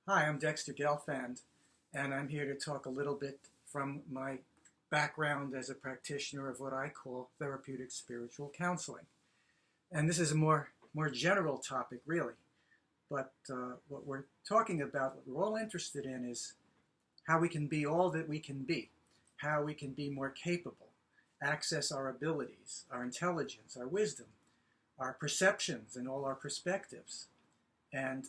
Hi, I'm Dexter Gelfand, and I'm here to talk a little bit from my background as a practitioner of what I call therapeutic spiritual counseling. And this is a more general topic, really. But what we're talking about, what we're all interested in, is how we can be all that we can be, how we can be more capable, access our abilities, our intelligence, our wisdom, our perceptions, and all our perspectives. And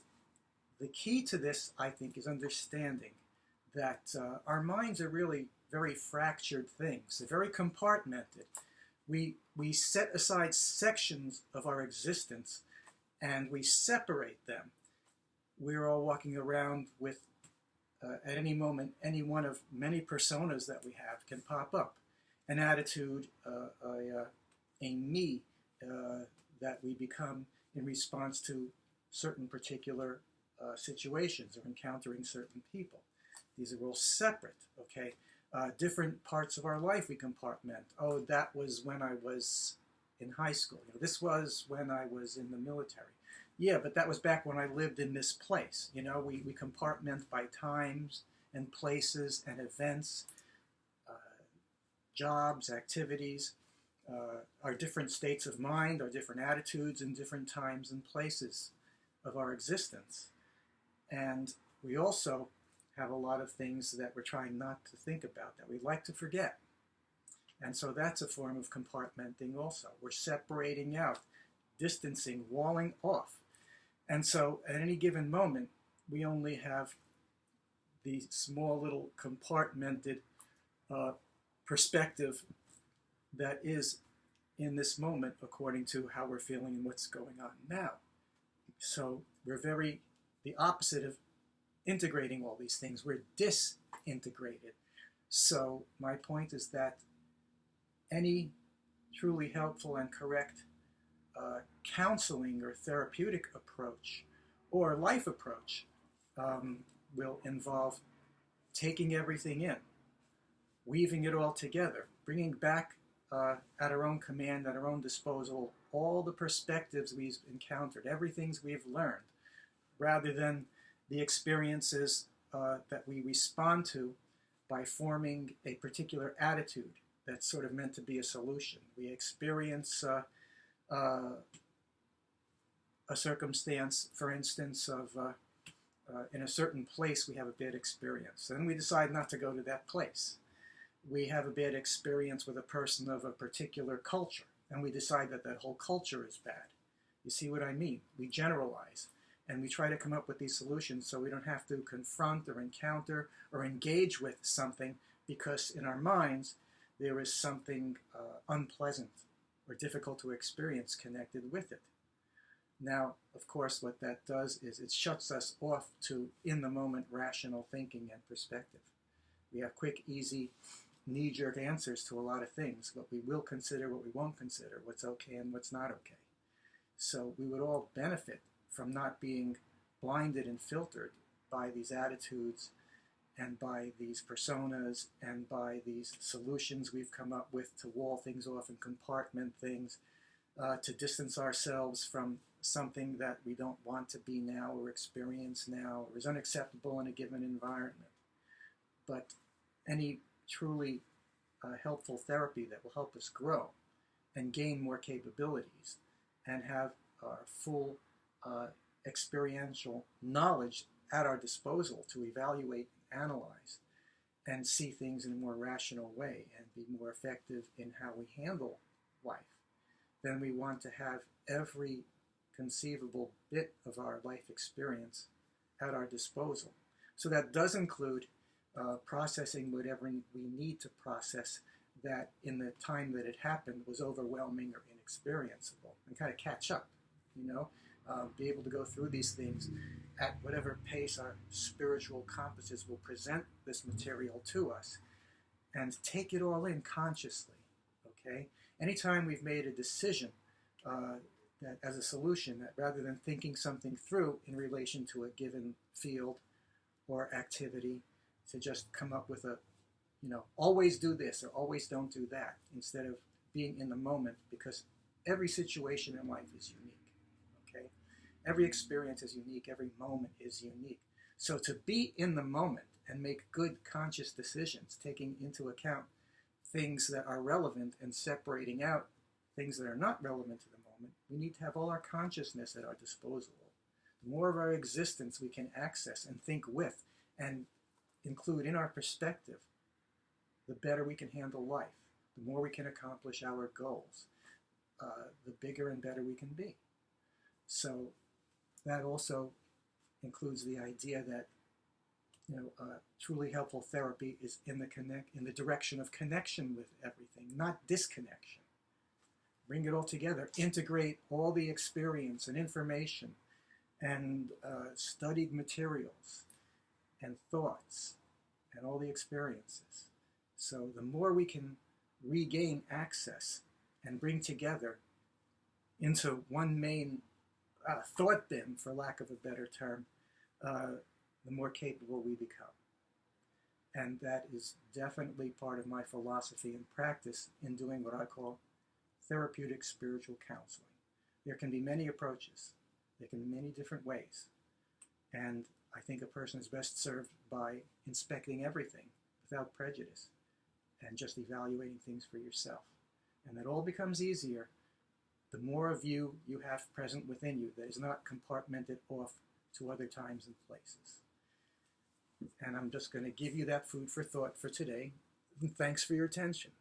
the key to this, I think, is understanding that our minds are really very fractured things. They're very compartmented. We set aside sections of our existence and we separate them. We're all walking around with, at any moment, any one of many personas that we have can pop up. An attitude, a me that we become in response to certain particular situations or encountering certain people. These are all separate, okay? Different parts of our life we compartment. Oh, that was when I was in high school. This was when I was in the military. Yeah, but that was back when I lived in this place. We compartment by times and places and events, uh, jobs, activities, our different states of mind, our different attitudes in different times and places of our existence. And we also have a lot of things that we're trying not to think about, that we like to forget. And so that's a form of compartmenting also. We're separating out, distancing, walling off. And so at any given moment, we only have the small little compartmented perspective that is in this moment according to how we're feeling and what's going on now. So we're the opposite of integrating all these things. We're disintegrated. So my point is that any truly helpful and correct counseling or therapeutic approach or life approach will involve taking everything in, weaving it all together, bringing back at our own command, at our own disposal, all the perspectives we've encountered, everything we've learned, rather than the experiences that we respond to by forming a particular attitude that's sort of meant to be a solution. We experience a circumstance, for instance, of in a certain place we have a bad experience. Then we decide not to go to that place. We have a bad experience with a person of a particular culture, and we decide that that whole culture is bad. You see what I mean? We generalize, and we try to come up with these solutions so we don't have to confront or encounter or engage with something, because in our minds there is something unpleasant or difficult to experience connected with it. Now, of course, what that does is it shuts us off to in-the-moment rational thinking and perspective. We have quick, easy, knee-jerk answers to a lot of things, what we will consider, what we won't consider, what's okay and what's not okay. So we would all benefit from not being blinded and filtered by these attitudes and by these personas and by these solutions we've come up with to wall things off and compartment things, to distance ourselves from something that we don't want to be now or experience now or is unacceptable in a given environment. But any truly helpful therapy that will help us grow and gain more capabilities and have our full experiential knowledge at our disposal to evaluate and analyze and see things in a more rational way and be more effective in how we handle life, then we want to have every conceivable bit of our life experience at our disposal. So that does include processing whatever we need to process that in the time that it happened was overwhelming or inexperienceable, and kind of catch up, be able to go through these things at whatever pace our spiritual compasses will present this material to us, and take it all in consciously, okay? Anytime we've made a decision that as a solution, that rather than thinking something through in relation to a given field or activity, to just come up with a, always do this or always don't do that, instead of being in the moment, because every situation in life is unique, okay? Every experience is unique, every moment is unique. So to be in the moment and make good conscious decisions, taking into account things that are relevant and separating out things that are not relevant to the moment, we need to have all our consciousness at our disposal. The more of our existence we can access and think with and include in our perspective, the better we can handle life, the more we can accomplish our goals, the bigger and better we can be. So that also includes the idea that truly helpful therapy is in the direction of connection with everything, not disconnection. Bring it all together, integrate all the experience and information and studied materials and thoughts and all the experiences. So the more we can regain access and bring together into one main thought bin, for lack of a better term, the more capable we become. And that is definitely part of my philosophy and practice in doing what I call therapeutic spiritual counseling. There can be many approaches. There can be many different ways. And I think a person is best served by inspecting everything without prejudice and just evaluating things for yourself. And that all becomes easier the more of you have present within you that is not compartmented off to other times and places. And I'm just going to give you that food for thought for today. And thanks for your attention.